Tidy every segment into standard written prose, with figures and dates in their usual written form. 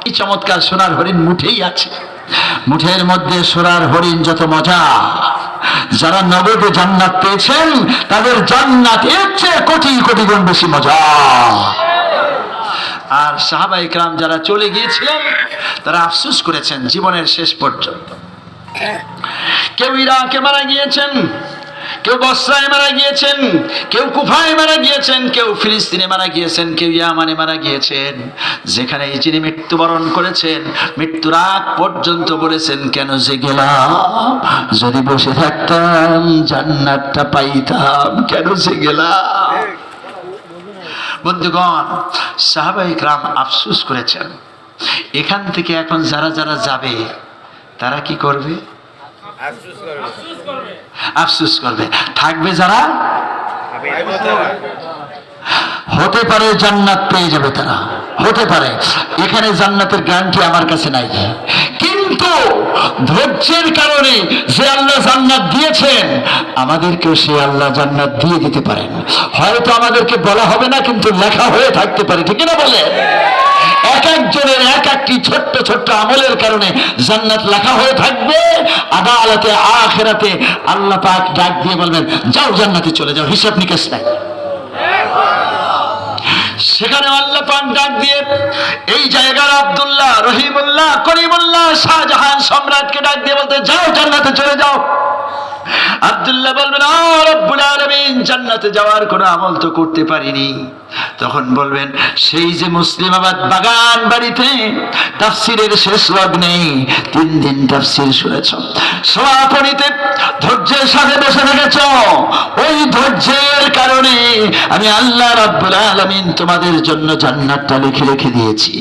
কি চমৎকার সোনার হরিণ মুঠেই আছে, মুঠের মধ্যে সোনার হরিণ যত মজা। যারা নগদে জান্নাত পেয়েছেন তাদের জান্নাত এর চেয়ে কোটি কোটি গুণ বেশি মজা। আর সাহাবা ইকরাম যারা চলে গিয়েছিলেন তারা আফসোস করেছেন জীবনের শেষ পর্যন্ত। কেউ ইরাকে মারা গিয়েছেন, কেউ বসরায় মারা গিয়েছেন, কেউ কুফায় মারা গিয়েছেন, কেউ ফিলিস্তিনে মারা গিয়েছেন, কেউ ইয়ামানে মারা গিয়েছেন। যেখানে যিনি মৃত্যুবরণ করেছেন মৃত্যুর আগ পর্যন্ত বলেছেন, কেন যে গেলাম, যদি বসে থাকতাম জান্নাতটা পাইতাম, কেন যে গেলাম। বন্ধুগণ, সাহাবায়ে কেরাম আফসোস করেছেন। এখান থেকে এখন যারা যারা যাবে তারা কি করবে? আফসোস করবে। থাকবে যারা, হতে পারে জান্নাত পেয়ে যাবে তারা, হতে পারে। এখানে জান্নাতের গ্যারান্টি আমার কাছে নাই, কিন্তু ধৈর্যের কারণে যে আল্লাহ জান্নাত দিয়েছেন আমাদেরকেও সে আল্লাহ জান্নাত দিয়ে দিতে পারেন। হয়তো আমাদেরকে বলা হবে না, কিন্তু লেখা হয়ে থাকতে পারে, ঠিক না বলে? এক একজনের এক একটি ছোট্ট ছোট্ট আমলের কারণে জান্নাত লেখা হয়ে থাকবে। আদালতে আখিরাতে আল্লাহ পাক ডাক দিয়ে বলবেন, যাও জান্নাতে চলে যাও, হিসাব নিকাশ নাই। সেখানে আল্লাহ পাক ডাক দিয়ে এই জায়গার আব্দুল্লাহ, রহিমুল্লাহ, করিমুল্লাহ, শাহজাহান সম্রাটকে ডাক দিয়ে বলতে, যাও জান্নাতে চলে যাও। আব্দুল্লাহ বলবেন, রব্বুল আলামিন, জান্নাতে যাওয়ার কোনো আমল তো করতে পারিনি। তখন বলবেন, সেই যে মুসলিমাবাদ বাগান বাড়িতে তাফসিরের শেষ লগ্নে 3 দিন তাফসির শুনেছ, সমাপনীতে ধৈর্যের সাথে বসে থেকেছ, ওই ধৈর্যের কারণে আমি আল্লাহ রাব্বুল আলামিন তোমাদের জন্য জান্নাতটা লিখে রেখে দিয়েছি।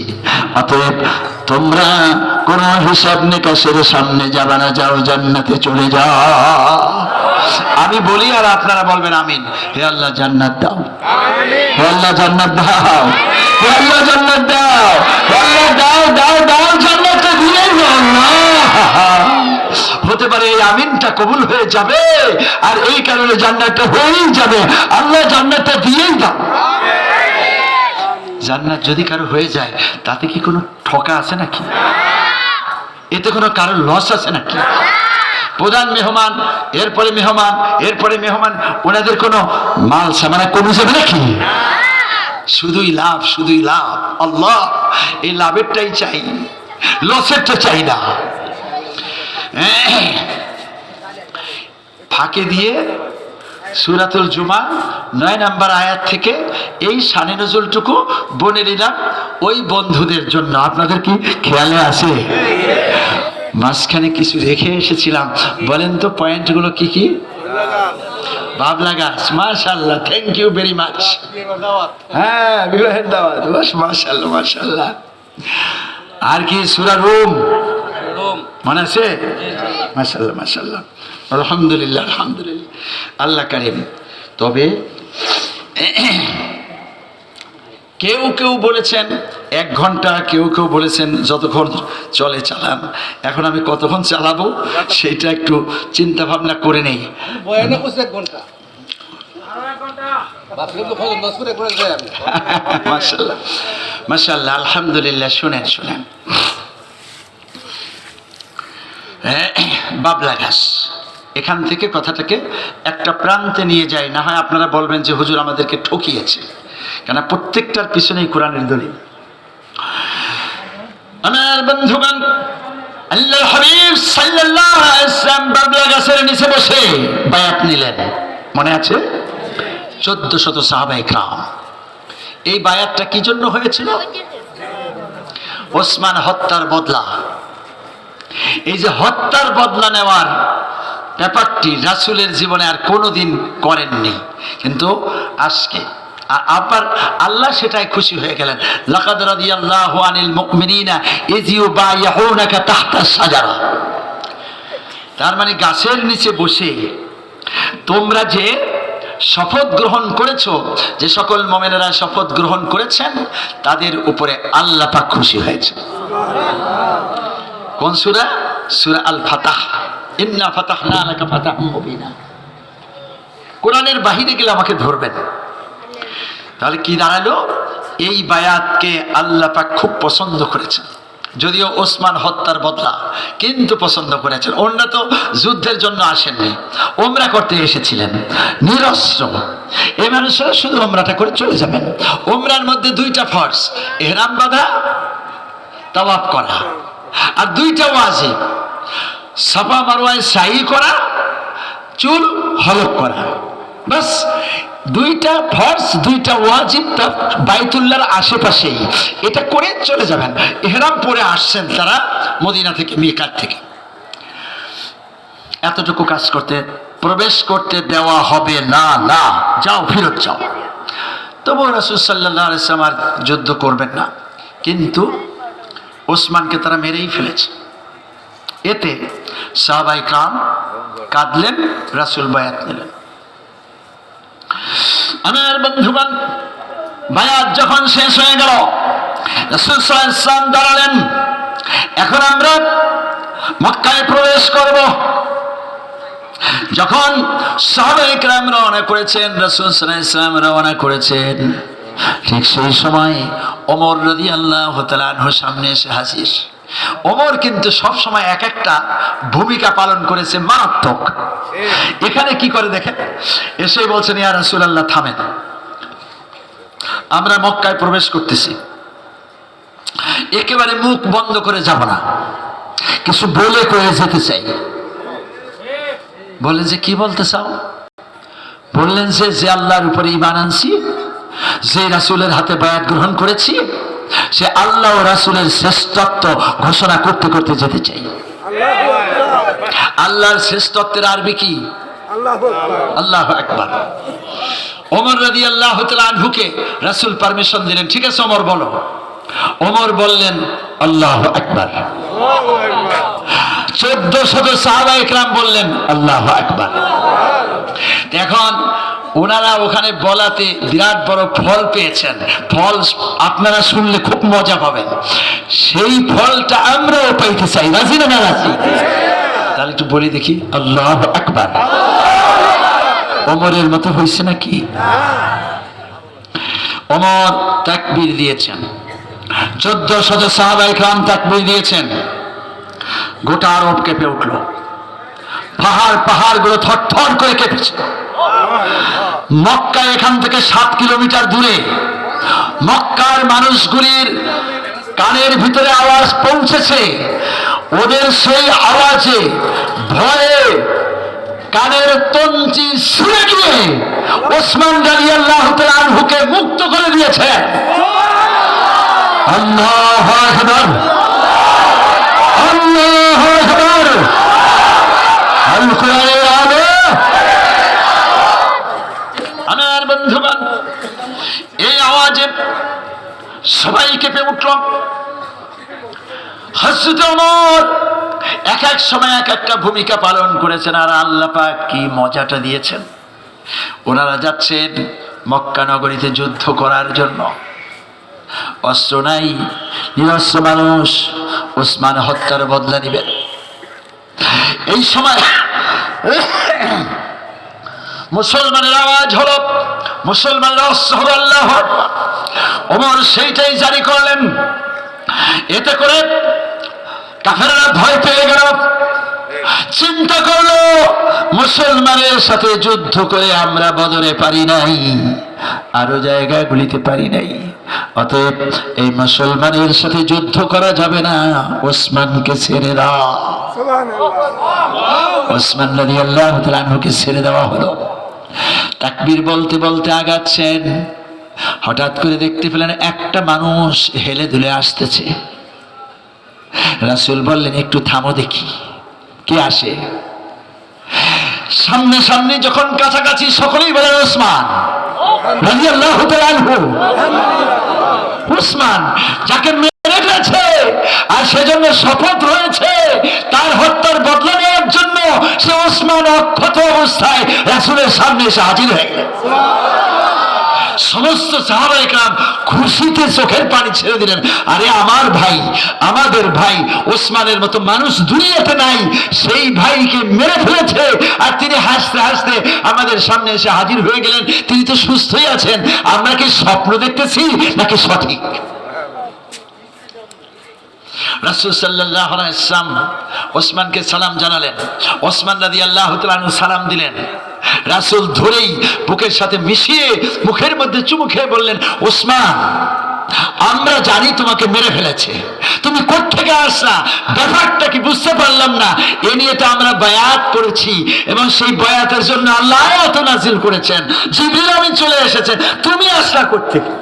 অতএব তোমরা কোন হিসাব নিকাশের সামনে যাবে না, যাও জান্নাতে চলে যাও। আমি বলি আর আপনারা বলবেন আমিন। হে আল্লাহ জান্নাত দাও, হে আল্লাহ জান্নাত দাও, হে আল্লাহ জান্নাত দাও, হে আল্লাহ দাও দাও দাও, জান্নাতটা দিয়ে দাও না। হতে পারে এই আমিনটা কবুল হয়ে যাবে, আর এই কারণে জান্নাতটা হয়েই যাবে। আল্লাহ জান্নাতটা দিয়েই দাও। জান্নাত যদি কারো হয়ে যায় তাতে কি কোনো ঠকা আছে নাকি? এতে কোনো কারোর লস আছে নাকি? প্রধান মেহমান, এরপরে মেহমান, এরপরে মেহমান, ওনাদের কোনো মাল সামানা কমে যাবে নাকি? শুধুই লাভ, শুধুই লাভ। আল্লাহ এই লাভেরটাই চাই, লসেরটা চাই না। ফাঁকে দিয়ে সূরাতুল জুমা 9 নম্বর আয়াত থেকে এই শানে নজুলটুকু বলে নিলাম ওই বন্ধুদের জন্য। আপনাদের কি খেয়ালে আছে? মাঝখানে কিছু রেখে এসেছিলাম, বলেন তো পয়েন্টগুলো কি কি? বাবলা গাছ, মাশাআল্লাহ, থ্যাংক ইউ ভেরি মাচ। হ্যাঁ, বিবাহের দাওয়াত, মাশাআল্লাহ মাশাআল্লাহ। আর কি? সূরা রুম মনে আছে? মাশাআল্লাহ মাশাআল্লাহ, আলহামদুলিল্লাহ আলহামদুলিল্লাহ, আল্লাহ কারীম। তবে কেউ কেউ বলেছেন 1 ঘন্টা, কেউ কেউ বলেছেন যতক্ষণ চলে চালান। এখন আমি কতক্ষণ চালাবো সেটা একটু চিন্তা ভাবনা করে নেই। মাশাআল্লাহ মাশাআল্লাহ, আলহামদুলিল্লাহ। শুনেন শুনেন, বাবলা ঘাস, এখান থেকে কথাটাকে একটা প্রান্তে নিয়ে যায়। না হয় আপনারা বলবেন যে হুজুর আমাদেরকে ঠকিয়েছে, কেন প্রত্যেকটার পিছনেই কোরআনের দলিল। আমার বন্ধুগণ, আল্লাহর হাবিব সাল্লাল্লাহু আলাইহি ওয়াসাল্লাম বাবলা গাছের নিচে বসে বায়াত নিলেন, মনে আছে? 1400 সাহাবায়ে কেরাম। এই বায়াতটা কি জন্য হয়েছিল? ওসমান হত্যার বদলা। এই যে হত্যার বদলা নেওয়ার ব্যাপারটি রাসূলের জীবনে আর কোনোদিন করেননি, কিন্তু আজকে আবার আল্লাহ সেটাই খুশি হয়ে গেলেন। লাকাদ রাদিয়াল্লাহু আনিল মুমিনিনা ইয ইউবাইউনাকা তাহতাস শাজারা। তার মানে গাছের নিচে বসে তোমরা যে শপথ গ্রহণ করেছো, যে সকল মুমিনেরা শপথ গ্রহণ করেছেন তাদের উপরে আল্লাহ পাক খুশি হয়েছে। কোন সূরা? সূরা আল ফাতাহ। ইন্না ফাতাহনা লাকা ফাতাহাম মুবিনা। কোরআনের বাহিরে গেলে আমাকে ধরবেন। তাহলে কি দাঁড়ালো? এই বায়াতকে আল্লাহ পাক খুব পছন্দ করেছেন। যদিও ওসমান হত্যার বদলা কিন্তু পছন্দ করেছেন। ওনারা তো যুদ্ধের জন্য আসেননি, ওমরা করতে এসেছিলেন নিরস্ত্র। এই মানুষেরা শুধু ওমরাটা করে চলে যাবেন। ওমরার মধ্যে দুইটা ফরজ, ইহরাম বাঁধা, তাওয়াফ করা, আর দুইটা ওয়াজিব, সাফা মারওয়ায় সাই করা, চুল হলক করা। বাস দুইটা ফরজ, দুইটা ওয়াজিব বাইতুল্লাহর আশেপাশেই, এটা করে চলে যাবেন। ইহরাম পরে আসছেন তারা মদিনা থেকে, মিকাত থেকে। এতটুকু কাজ করতে, প্রবেশ করতে দেওয়া হবে না, না যাও, ফেরত যাও। তবু রাসূল সাল্লাল্লাহু আলাইহি ওয়াসাল্লাম আর যুদ্ধ করবেন না, কিন্তু ওসমানকে তারা মেরেই ফেলেছে। এতে সাহাবায়ে কেরাম কাঁদলেন, রাসূল বায়াত নিলেন। আমার বন্ধুগণ, বায়াত যখন শেষ হয়ে গেল, রাসূল সাল্লাল্লাহু আলাইহি ওয়াসাল্লাম দাঁড়ালেন, এখন আমরা মক্কায় প্রবেশ করব। যখন সাহাবায়ে কেরাম রওনা করেছেন, রাসূল সাল্লাল্লাহু আলাইহি ওয়াসাল্লাম রওনা করেছেন, ঠিক সেই সময় ওমর রাদিয়াল্লাহু তাআলা আনহু সামনে এসে হাজির। ওমর কিন্তু সব সময় এক একটা ভূমিকা পালন করেছে মারাত্মক। এখানে কি করে দেখেন, এসে বলছেন, ইয়া রাসূলুল্লাহ থামেন, আমরা মক্কায় প্রবেশ করতেছি, একেবারে মুখ বন্ধ করে যাব না, কিছু বলে কয়ে যেতে চাই। বললেন যে কি বলতে চাও? বললেন যে আল্লাহর উপরে ঈমান আনছি, যে রাসূলের হাতে বায়াত গ্রহণ করেছি, সে আল্লাহ ও রাসূলের শ্রেষ্ঠত্ব ঘোষণা করতে করতে যেতে চাই। আল্লাহর শ্রেষ্ঠত্বের আরবি কি? আল্লাহু আকবার। ওমর রাদিয়াল্লাহু তাআলা আনহুকে রাসূল পারমিশন দিলেন, ঠিক আছে ওমর বলো। ওমর বললেন আল্লাহু আকবার। 1400 সাহাবায়ে কেরাম বললেন আল্লাহু আকবার। এখন ওনারা ওখানে বলাতে বিরাট বড় ফল পেয়েছেন। ফল আপনারা শুনলে খুব মজা পাবেন। সেই ফলটা আমরাও পাইতে চাই, রাজি না রাজি? তাহলে একটু বলি দেখি, আল্লাহু আকবার। ওমরের মতো হয়েছে নাকি? ওমর তাকবীর দিয়েছেন, 1400 সাহাবায়ে কেরাম তাকবীর দিয়েছেন। গোটা আরব কেঁপে উঠল, পাহাড় গুলো থরথর করে কেঁপেছে। মক্কা এখান থেকে 7 কিলোমিটার দূরে। মক্কার মানুষগুলির কানের ভিতরে আওয়াজ পৌঁছেছে। ওদের সেই আওয়াজে ভয়ে কানের তঞ্চি ছুঁড়ে গিয়ে ওসমান রাদিয়াল্লাহু তাআলা আনহুকে মুক্ত করে দিয়েছে। আল্লাহু আকবার, আল্লাহু আকবার। আল কোরআনের আলো। আমার বন্ধুগণ, এই আওয়াজে সবাই কেঁপে উঠল। হযরত ওমর এক এক সময় এক একটা ভূমিকা পালন করেছেন, আর আল্লাহ পাক কি মজাটা দিয়েছেন। ওনারা যাচ্ছেন মক্কা নগরীতে যুদ্ধ করার জন্য, অস্ত্র নাই, নিরস্ত্র মানুষ, ওসমান হত্যার বদলা নেবেন। এই সময় মুসলমানের আওয়াজ হলো, মুসলমানের অস্ত্র হলো আল্লাহু আকবার। ওমর সেইটাই জারি করলেন। এতে করে কাফেররা ভয় পেয়ে গেল, চিন্তা করলো মুসলমানের সাথে যুদ্ধ করে আমরা বদরে পারি নাই, আরো জায়গাগুলিতে পারি নাই, অতএব এই মুসলমানের সাথে যুদ্ধ করা যাবে না, ওসমানকে ছেড়ে দাও। ওসমান রাদিয়াল্লাহু তাআলা আনহুকে ছেড়ে দেওয়া হলো। তাকবীর বলতে বলতে আগাচ্ছেন, হঠাৎ করে দেখতে পেলেন একটা মানুষ হেলে দুলে আসতেছে। রাসূল বললেন একটু থামো দেখি কে আসে। সামনে সামনে যখন কাছাকাছি, সকলেই বলেন ওসমান রাদিয়াল্লাহু তাআলা আনহু। ওসমান যাকে মেরে ফেলেছে, আর সেজন্য শপথ রয়েছে তার হত্যার বদলা নেওয়ার জন্য, সে ওসমান অক্ষত অবস্থায় রাসূলের সামনে এসে হাজির হয়ে গেলেন। সমস্ত সাহাবায়ে কেরাম খুশিতে চোখের পানি ছেড়ে দিলেন। আরে আমার ভাই, আমাদের ভাই ওসমানের মতো মানুষ দুনিয়াতে নাই, সেই ভাইকে মেরে ফেলেছে আর তিনি হাসতে হাসতে আমাদের সামনে এসে হাজির হয়ে গেলেন। তিনি তো সুস্থই আছেন, আমরা কি স্বপ্ন দেখতেছি নাকি সঠিক? রাসূল সাল্লাল্লাহু আলাইহি ওয়াসাল্লাম ওসমানকে সালাম জানালেন। ওসমান রাদিয়াল্লাহু তাআলা আনহু সালাম দিলেন। রাসূল ধরেই বুকের সাথে মিশিয়ে মুখের মধ্যে চুমু খেয়ে বললেন, ওসমান, আমরা জানি তোমাকে মেরে ফেলেছে, তুমি কোত্থেকে আসলা, ব্যাপারটা কি বুঝতে পারলাম না। এ নিয়ে তো আমরা বায়াত করেছি এবং সেই বায়াতের জন্য আল্লাহ আয়াত নাযিল করেছেন, জিবরিল আমিন চলে এসেছেন, তুমি আসলা কোত্থেকে?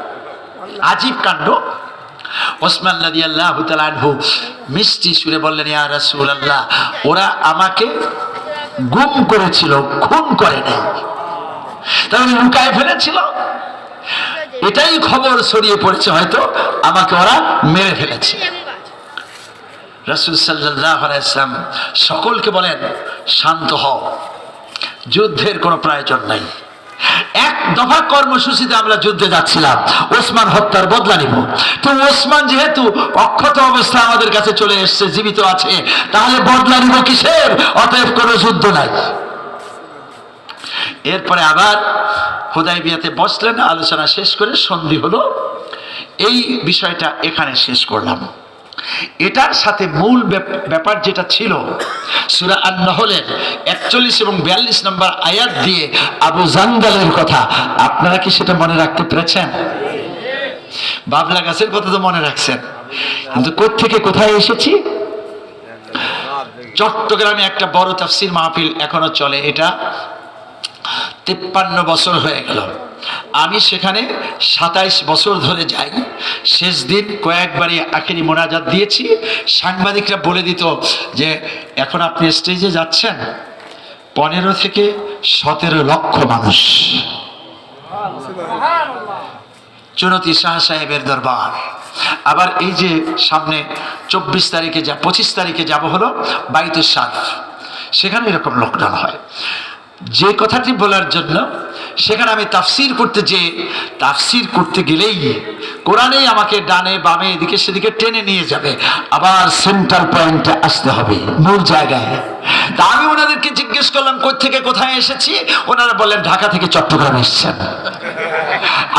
আজীব কাণ্ড। ওসমান রাদিয়াল্লাহু তাআলা আনহু মিষ্টি সুরে বললেন, ইয়া রাসূলুল্লাহ, ওরা আমাকে গুম করেছিল, খুন করে নাই, তাহলে লুকায় ফেলেছিল, এটাই খবর ছড়িয়ে পড়েছে, হয়তো আমাকে ওরা মেরে ফেলেছে। রাসূল সাল্লাল্লাহু আলাইহি ওয়াসাল্লাম সকলকে বলেন, শান্ত হও, যুদ্ধের কোনো প্রয়োজন নাই। এক দফা কর্মসূচিতে আমরা যুদ্ধে যাচ্ছিলাম, ওসমান হত্যার বদলা নিব। তো ওসমান যেহেতু অক্ষত অবস্থা আমাদের কাছে চলে এসেছে, জীবিত আছে, তাহলে বদলা নিব কিসের? অতএব কোনো যুদ্ধ নাই। এরপরে আবার হুদায়বিয়াতে বসলেন, আলোচনা শেষ করে সন্ধি হলো। এই বিষয়টা এখানে শেষ করলাম। এটার সাথে মূল ব্যাপার যেটা ছিল, সূরা আন-নহলের 41 এবং 42 নম্বর আয়াত দিয়ে আবু জান্দালের কথা, আপনারা কি সেটা মনে রাখতে পেরেছেন? বাবলা গাছের কথা তো মনে রাখছেন, কিন্তু কোত্থেকে কোথায় এসেছি? চট্টগ্রামে একটা বড় তাফসীর মাহফিল এখনো চলে, এটা 53 বছর হয়ে গেল। আমি সেখানে 27 বছর ধরে যাই। শেষ দিন কয়েকবারই আখেরি মোনাজাত দিয়েছি। সাংবাদিকরা বলে দিত যে এখন আপনি স্টেজে যাচ্ছেন, 15 থেকে 17 লক্ষ মানুষ, চুনতি শাহ সাহেবের দরবার। আবার এই যে সামনে 24 তারিখে 25 তারিখে যাব হলো বাইতুল শারফ, সেখানে এরকম লোকডাউন হয়। যে কথাটি বলার জন্য সেখানে আমি তাফসির করতে গেলেই কোরআনেই আমাকে ডানে বামে এদিকে সেদিকে টেনে নিয়ে যাবে, আবার সেন্টার পয়েন্টে আসতে হবে, মূল জায়গায়। তা আমি ওনাদেরকে জিজ্ঞেস করলাম কোত্থেকে কোথায় এসেছি, ওনারা বললেন ঢাকা থেকে চট্টগ্রাম এসেছেন।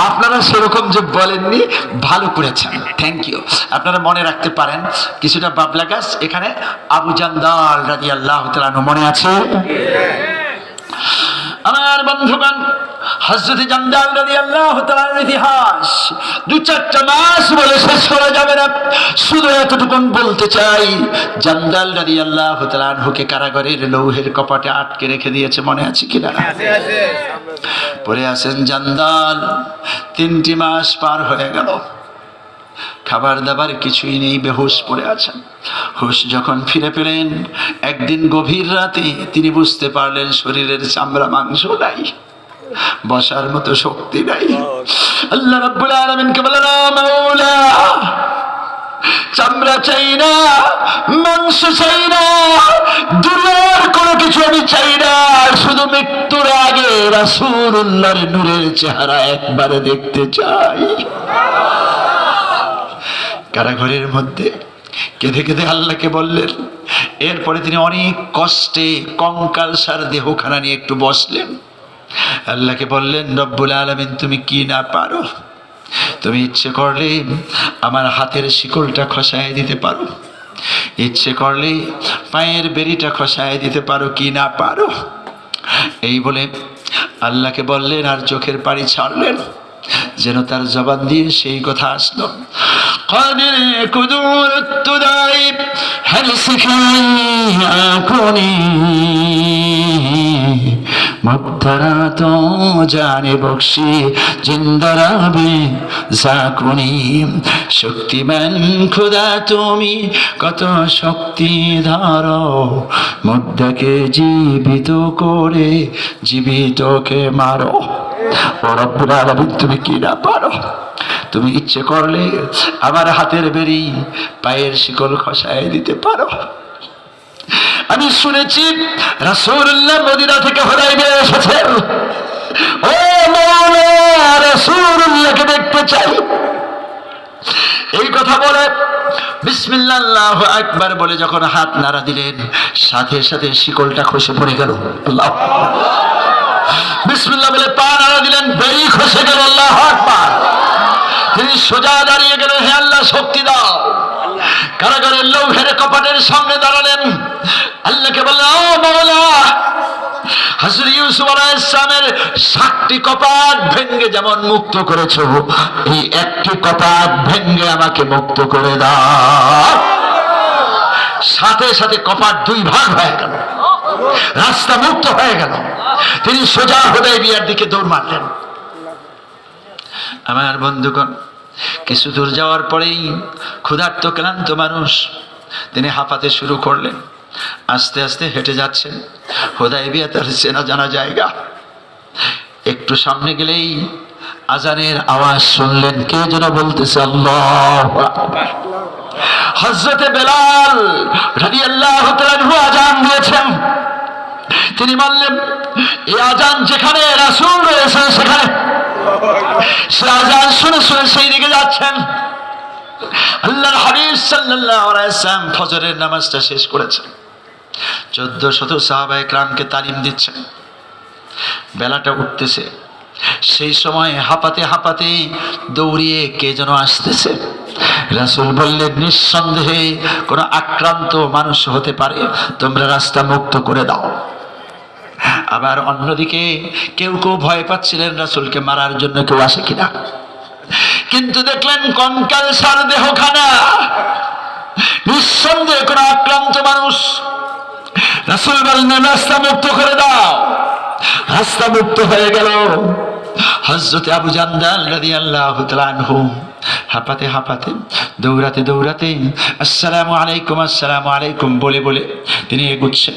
আপনারা সেরকম যে বলেননি, ভালো করেছেন, থ্যাংক ইউ। আপনারা মনে রাখতে পারেন কিছুটা বাবলা গাছ, এখানে আবু জান্দাল রাদিয়াল্লাহু তাআলা আনহু মনে আছে? আমার বন্ধুগণ, হযরত জান্দাল রাদিয়াল্লাহু তাআলার ইতিহাস 2-4টা মাস বলে শেষ করা যাবে না। শুধু এতটুকু বলতে চাই, জান্দাল রাদিয়াল্লাহু তাআলা আনহুকে কারাগারের লৌহের কপাটে আটকে রেখে দিয়েছে, মনে আছে কিনা? পড়ে আছেন জান্দাল, 3টি মাস পার হয়ে গেল, খাবার দাবার কিছুই নেই, বেহুশ পড়ে আছেন। হুশ যখন ফিরে পেলেন, একদিন গভীর রাতে তিনি বুঝতে পারলেন শরীরের চামড়া মাংস নাই, বসার মতো শক্তি নাই। আল্লাহ রাব্বুল আলামিনকে বলেন, মাওলা, চামড়া চাই না, মাংস চাই না, দুনিয়ার কোনো কিছু আমি চাই না, শুধু মৃত্যুর আগে রাসূলুল্লাহর নূরের চেহারা একবার দেখতে চাই। কারাগারের মধ্যে কেঁদে কেঁদে আল্লাহকে বললেন। এরপরে তিনি অনেক কষ্টে কঙ্কালসার দেহখানা নিয়ে একটু বসলেন, আল্লাহকে বললেন, রব্বুল আলামিন, তুমি কি না পারো? তুমি ইচ্ছে করলে আমার হাতের শিকলটা খসায় দিতে পারো, ইচ্ছে করলে পায়ের বেড়িটা খসায় দিতে পারো, কি না পারো? এই বলে আল্লাহকে বললেন আর চোখের পানি ছাড়লেন, যেন তার জবান দিয়ে সেই কথা আসলো, قادر قدور التدايب هل سكياكوني مبترا تو জানে বকশি জিন্দারাবে জাকুনি। শক্তিমান খোদা তুমি কত শক্তি ধরো, মুদ্দাকে জীবিত করে জীবিতকে মারো। ও রব্বুল আলামিন, তুমি কি না পারো? তুমি ইচ্ছে করলে আমার হাতের বেড়ি পায়ের শিকল খসায় দিতে পারো। আমি শুনেছি রাসূলুল্লাহ মদিনা থেকে হুদায়বিয়া এসেছেন, ও মাওলানা রাসূলুল্লাহকে দেখতে চাই। এই কথা বলে বিসমিল্লাহ আল্লাহু আকবার বলে যখন হাত নাড়া দিলেন, সাথে সাথে শিকলটা খসে পড়ে গেল। আল্লাহ বিসমিল্লাহ বলে পা নাড়া দিলেন, বেরি খসে গেল। আল্লাহু আকবার। তিনি সোজা দাঁড়িয়ে গেলেন, হে আল্লাহ শক্তি দাও। কারাগারের লৌহের কপাটের সামনে দাঁড়ালেন, আল্লাহকে বললেন, ও মাওলা, হযরত ইউসুফ আলাইহিস সালামের 7টি কপাট ভেঙ্গে যেমন মুক্ত করেছো, এই একটি কপাট ভেঙ্গে আমাকে মুক্ত করে দাও। সাথে সাথে কপাট 2 ভাগ হয়ে গেল, রাস্তা মুক্ত হয়ে গেল। তিনি সোজা হুদায়বিয়ার দিকে দৌড় মারলেন। আমার বন্ধুগণ, কিছু দূর যাওয়ার পরেই ক্ষুধার্ত ক্লান্ত মানুষ, তিনি হাঁপাতে শুরু করলেন। আস্তে আস্তে হেঁটে যাচ্ছেন। হুদায়বিয়া তার চেনা জানা জায়গা। একটু সামনে গেলেই আজানের আওয়াজ শুনলেন, কে যেন বলতেছে আল্লাহু আকবার। হযরতে বেলাল রাদিয়াল্লাহু তাআলা আযান দিয়েছেন। তিনি বললেন, এই আযান যেখানে রাসূল রয়েছেন সেখানে। সে আযান শুনে শুনে সেই দিকে যাচ্ছেন। আল্লাহর হাবিব সাল্লাল্লাহু আলাইহি ওয়াসাল্লাম ফজরের নামাজটা শেষ করেছেন। 1400 সাহাবায়ে কেরামকে তালিম দিচ্ছেন। বেলাটা উঠতেছে, সেই সময় হাঁপাতে হাঁপাতে দৌড়িয়ে কে যেন আসতেছে। রাসূল বললেন, নিঃসন্দেহে কোন আক্রান্ত মানুষ হতে পারে, তোমরা রাস্তা মুক্ত করে দাও। আবার অন্যদিকে কেউ কেউ ভয় পাচ্ছিলেন রাসূলকে মারার জন্য কেউ আসে কিনা। কিন্তু দেখলেন কঙ্কাল সার দেহখানা, নিঃসন্দেহে কোন আক্রান্ত মানুষ। রাসূল বললেন, রাস্তা মুক্ত করে দাও। রাস্তা মুক্ত হয়ে গেল। হযরত আবু জান্দাল রাদিয়াল্লাহু তাআলা আনহু হাঁপাতে হাঁপাতে দৌড়াতে দৌড়াতে আসসালামু আলাইকুম বলে বলে তিনি এগুচ্ছেন।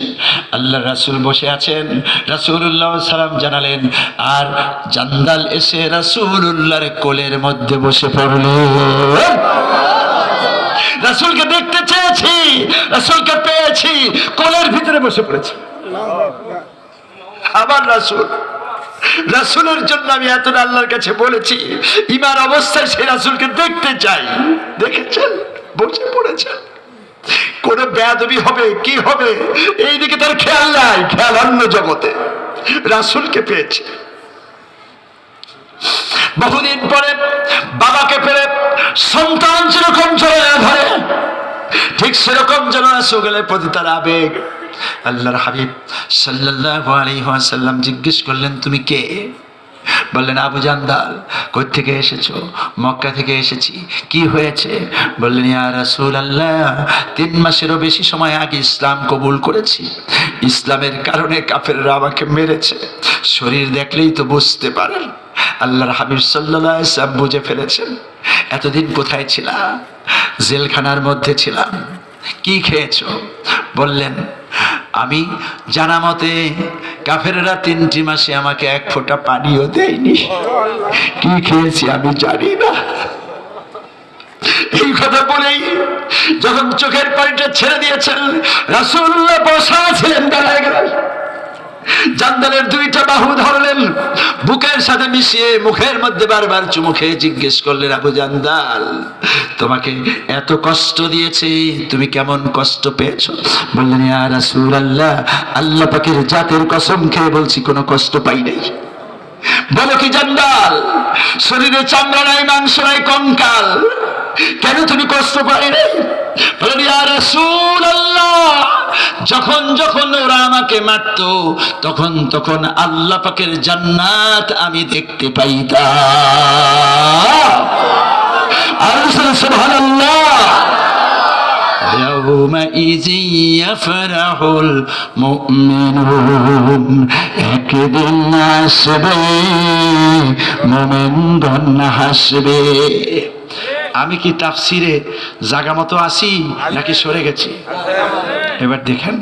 আল্লাহর রাসূল বসে আছেন। রাসূলুল্লাহ সালাম জানালেন, আর জান্দাল এসে রাসূলুল্লাহর কোলের মধ্যে বসে পড়লেন। রাসূলকে দেখতে চেয়েছি, রাসূলকে পেয়েছি, কোলের ভিতরে বসে পড়েছি। আবার রাসূলের জন্য আমি এতটা আল্লাহর কাছে বলেছি, ইমান অবস্থায় সেই রাসূলকে দেখতে চাই। দেখেছেন, বসে পড়েছেন। কোন বেয়াদবি হবে কি হবে এইদিকে তার খেয়াল নাই, খেয়াল অন্য জগতে। রাসূলকে পেয়েছে। বহুদিন পরে বাবাকে পেলে সন্তান যেরকম জড়িয়ে ধরে, ঠিক সেরকম যেন রাসূলের প্রতি তার আবেগ। আল্লাহর হাবিব সাল্লাল্লাহু আলাইহি ওয়াসাল্লাম জিজ্ঞেস করলেন, তুমি কে? বললেন, আবু জান্দাল। কই থেকে এসেছো? মক্কা থেকে এসেছি। কি হয়েছে? বললেন, ইয়া রাসূলুল্লাহ, 3 মাসেরও বেশি সময় আগে ইসলাম কবুল করেছি। ইসলামের কারণে কাফেররা আমাকে মেরেছে। শরীর দেখলেই তো বুঝতে পারেন। আল্লাহর হাবিব সাল্লাল্লাহু আলাইহি ওয়াসাল্লাম বুঝে ফেলেছেন, এতদিন কোথায় ছিলা? জেলখানার মধ্যে ছিলাম। কি খেয়েছো? বললেন, আমি জানা মতে কাফেররা 3টি মাসে আমাকে 1 ফোঁটা পানিও দেয়নি। কি খেয়েছি আমি জানি না। এই কথা বলেই যখন চোখের পানিটা ছেড়ে দিয়েছেন, রাসূলুল্লাহ বসা ছিলেন, দাঁড়ায় গেলেন। জান্দালের 2টা বাহু ধরলেন, বুকের সাথে মিশিয়ে মুখের মধ্যে বারবার চুমু খেয়ে জিজ্ঞেস করলেন, আবু জান্দাল, তোমাকে এত কষ্ট দিয়েছে, তুমি কেমন কষ্ট পেয়েছো? বললেন, ইয়া রাসূলুল্লাহ, আল্লাহ পাকের জাতের কসম খেয়ে বলছি কোনো কষ্ট পাই নাই। বলো কি জান্দাল, শরীরে চামড়া নাই, মাংস নাই, কঙ্কাল, কেন তুমি কষ্ট পাই নাই? বললেন, ইয়া রাসূলুল্লাহ, যখন যখন ওরা আমাকে মারত তখন তখন আল্লাহ পাকের জান্নাত আমি দেখতে পাইতাম। আর সুবহানাল্লাহ। يومئذ يفرح المؤمنون, একদিন আসবে মুমিনগণ হাসবে। আমি কি তাফসিরে জায়গা মতো আসি নাকি সরে গেছি? এবার দেখেন,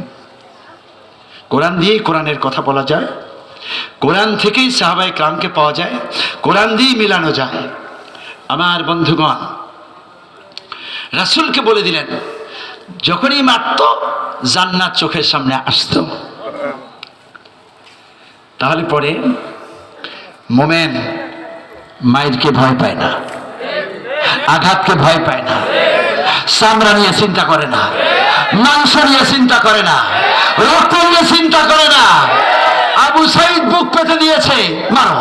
কোরআন দিয়েই কোরআনের কথা বলা যায়, কোরআন থেকেই সাহাবায়ে কেরামকে পাওয়া যায়, কোরআন দিয়েই মিলানো যায়। আমার বন্ধুগণ, রাসূলকে বলে দিলেন, যখনই মারত জান্নাত চোখের সামনে আসতো। তাহলে পরে মোমেন মায়েরকে ভয় পায় না, আঘাতকে ভয় পায় না, চামড়া নিয়ে চিন্তা করে না, মাংস নিয়ে চিন্তা করে না, রক্ত নিয়ে চিন্তা করে না। আবু সাইদ বুক পেতে দিয়েছে, মারো।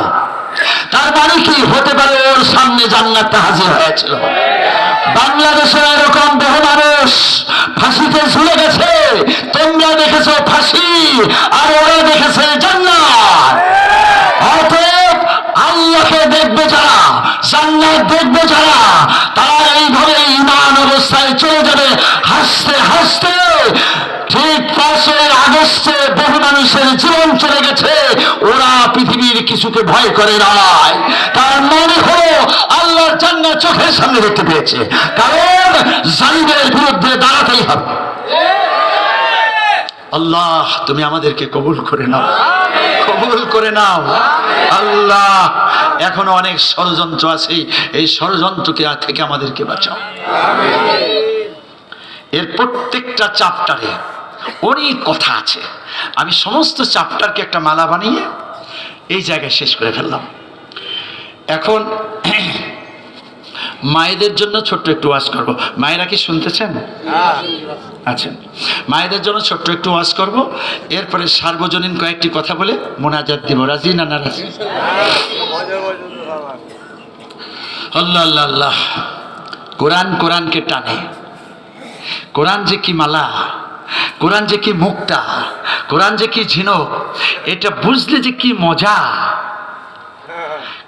তার মানে কি হতে পারে ওর সামনে জান্নাতটা হাজির হয়েছিল। বাংলাদেশের এরকম বহু মানুষ ফাঁসিতে ঝুলে গেছে। তোমরা দেখেছো ফাঁসি, আর ওরা দেখেছে জান্নাত। অতএব আল্লাহকে দেখবে যারা, জান্নাত দেখবে যারা, তারা এইভাবে ঈমান অবস্থায় চলে যাবে হাসতে হাসতে। ঠিক 5 আগস্টে বহু মানুষের জীবন চলে গেছে, ওরা পৃথিবীর কিছুকে ভয় করে নাই। তার মনে হলো আল্লাহর জান্নাত চোখের সামনে দেখতে পেয়েছে, কারণ জালিমের বিরুদ্ধে দাঁড়াতেই হবে। আল্লাহ তুমি আমাদেরকে কবুল করে নাও, কবুল করে নাও আল্লাহ। এখনো অনেক ষড়যন্ত্র আছে, এই ষড়যন্ত্রকে থেকে আমাদেরকে বাঁচাও। এর প্রত্যেকটা চ্যাপ্টারে অনেক কথা আছে। আমি সমস্ত চ্যাপ্টারকে একটা মালা বানিয়ে এই জায়গায় শেষ করে ফেললাম। এখন মায়েদের জন্য ছোট্ট একটু ওয়াজ করব। মায়েরা কি শুনতেছেন? আচ্ছা, মায়েদের জন্য ছোট্ট একটু ওয়াজ করব, এরপরে সার্বজনীন কয়েকটি কথা বলে মোনাজাত দিব। রাজি না নারাজ? আল্লাহ আল্লাহ আল্লাহ। কোরআন কোরআনকে টানে। কোরআন যে কি মালা, কোরআন যে কি মুক্তা, কোরআন যে কি ঝিনুক, এটা বুঝলে যে কি মজা।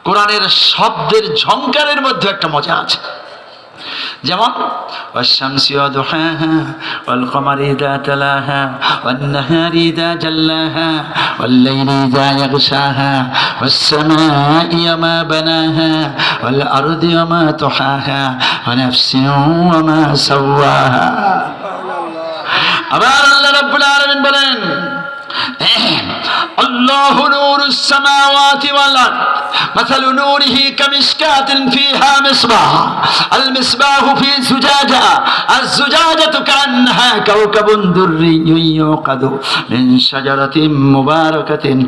কোরআনের শব্দের ঝংকারের মধ্যে একটা মজা আছে। যেমন والشمس وضحاها والقمر إذا تلاها والنهار إذا جلاها والليل إذا يغشاها والسماء وما بناها والأرض وما طحاها ونفس وما سواها। আবার আল্লাহ রাব্বুল আলামিন বলেন আল্লাহু নূরুস সামাওয়াতি ওয়াল আরদ মাসালু নূরিহি কামিশকাতিন ফিহা মিসবাহ আল মিসবাহু ফি জুজাজা আয-জুজাজাতু কান্নাহা কাওকাবুন দুররিয়্যুন ইউকাদু মিন শাজারাতিন মুবারাকাতিন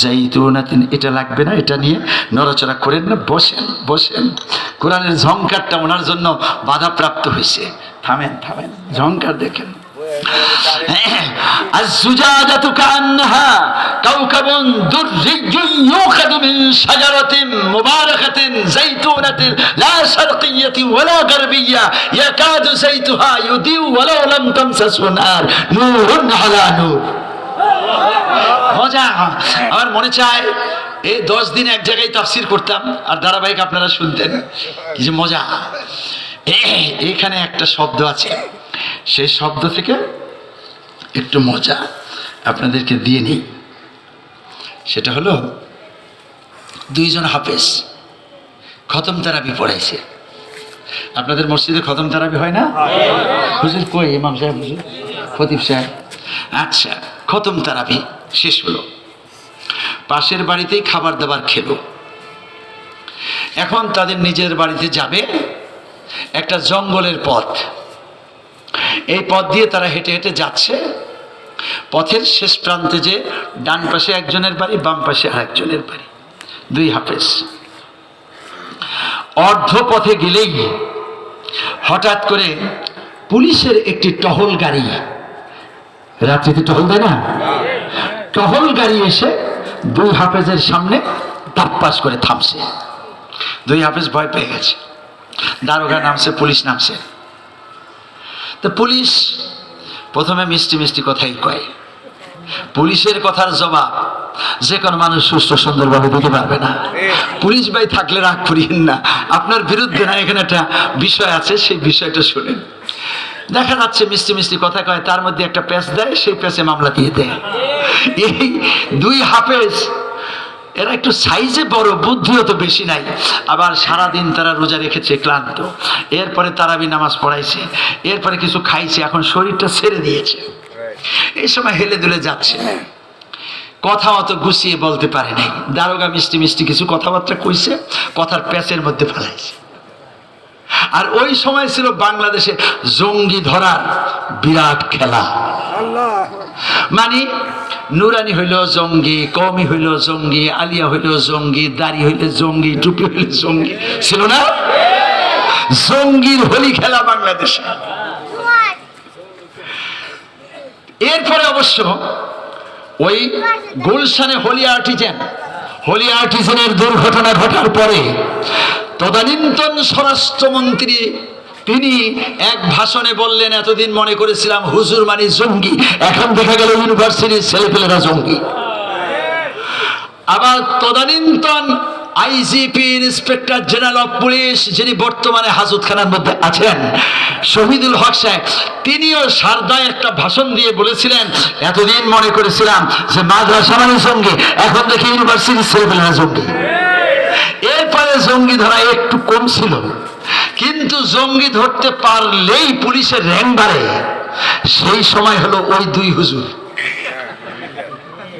যাইতুনাতিন। এটা লাগবে না, এটা নিয়ে নড়াচড়া করেন না, বসেন বসেন। কোরআনের ঝংকারটা ওনার জন্য বাধাপ্রাপ্ত হয়েছে। থামেন থামেন, ঝংকার দেখেন। الزجاجة كأنها كوكب دري يوقد من شجرة مباركة زيتونة لا شرقية ولا غربية يكاد زيتها يضيء ولو لم تمسسه نار نور على نور। মজা। আমার মনে চায় এই 10 দিন এক জায়গায় তাফসীর করতাম আর ধারাবাহিক আপনারা শুনতেন, কি যে মজা। এখানে একটা শব্দ আছে, সেই শব্দ থেকে একটু মজা আপনাদেরকে দিয়ে নিই। সেটা হলো 2 জন হাফেজ খতম তারাবি পড়াইছে। আপনাদের মসজিদে খতম তারাবি হয় না? হুজুর কই? ইমাম সাহেব, হুজুর, খতিব সাহেব। আচ্ছা, খতম তারাবি শেষ হলো, পাশের বাড়িতেই খাবার দাবার খেলো। এখন তাদের নিজের বাড়িতে যাবে, একটা জঙ্গলের পথ, এই পথ দিয়ে তারা হেঁটে হেঁটে যাচ্ছে। পথের শেষ প্রান্তে যে ডান পাশে একজনের বাড়ি, বাম পাশে আরেকজনের বাড়ি, 2 হাফেজ। অর্ধ পথে গেলেই হঠাৎ করে পুলিশের একটি টহল গাড়ি, রাত্রিতে টহল দেয় না, টহল গাড়ি এসে 2 হাফেজের সামনে ধাপ্পাস করে থামছে। 2 হাফেজ ভয় পেয়ে গেছে। দারোগা নামছে, পুলিশ নামছে। তো পুলিশ প্রথমে মিষ্টি মিষ্টি কথাই কয়। পুলিশের কথার জবাব যে কোনো মানুষ সুস্থ সুন্দরভাবে দিতে পারবে না। পুলিশ ভাই থাকলে রাগ করিয়েন না, আপনার বিরুদ্ধে না, এখানে একটা বিষয় আছে, সেই বিষয়টা শুনেন। দেখা যাচ্ছে মিষ্টি মিষ্টি কথা কয়, তার মধ্যে একটা প্যাচ দেয়, সেই প্যাচে মামলা দিয়ে দেয়। এই 2 হাফেজ এরা একটু সাইজে বড়, বুদ্ধিও তো বেশি নাই। আবার সারাদিন তারা রোজা রেখেছে, ক্লান্ত। এরপরে তারাবি নামাজ পড়াইছে, এরপরে কিছু খাইছে, এখন শরীরটা ছেড়ে দিয়েছে। এই সময় হেলে দুলে যাচ্ছে, কথা অত গুছিয়ে বলতে পারে নাই। দারোগা মিষ্টি মিষ্টি কিছু কথাবার্তা কইছে, কথার প্যাচের মধ্যে ফেলাইছে। আর ওই সময় ছিল বাংলাদেশে জঙ্গি ধরার বিরাট খেলা। মানে নুরানি হইল জঙ্গি, কওমি হইল জঙ্গি, আলিয়া হইল জঙ্গি, দাড়ি হইলে জঙ্গি, টুপি হইলে জঙ্গি, ছিল না? জঙ্গির হোলি খেলা বাংলাদেশে। এরপরে অবশ্য ওই গুলশানে হোলি আর্টিজানের দুর্ঘটনা ঘটার পরে তদানীন্তন স্বরাষ্ট্রমন্ত্রী তিনি এক ভাষণে বললেন, এতদিন মনে করেছিলাম হুজুর মানে জঙ্গি, এখন দেখা গেল ইউনিভার্সিটির ছেলেপেলেরা জঙ্গি। আবার তদানীন্তন IGP inspector general of police, যিনি বর্তমানে হাজতখানার মধ্যে আছেন, শহীদুল হক সাহেব, তিনিও সারদায় একটা ভাষণ দিয়ে বলেছিলেন, এতদিন মনে করেছিলাম যে মাদ্রাসা মানে জঙ্গি, এখন দেখি ইউনিভার্সিটির ছেলেপেলেরা জঙ্গি। এরপরে জঙ্গি ধরা একটু কম ছিল, কিন্তু জঙ্গি ধরতে পারলেই পুলিশের র্যাঙ্ক বাড়ে। সেই সময় হলো ওই দুই হুজুর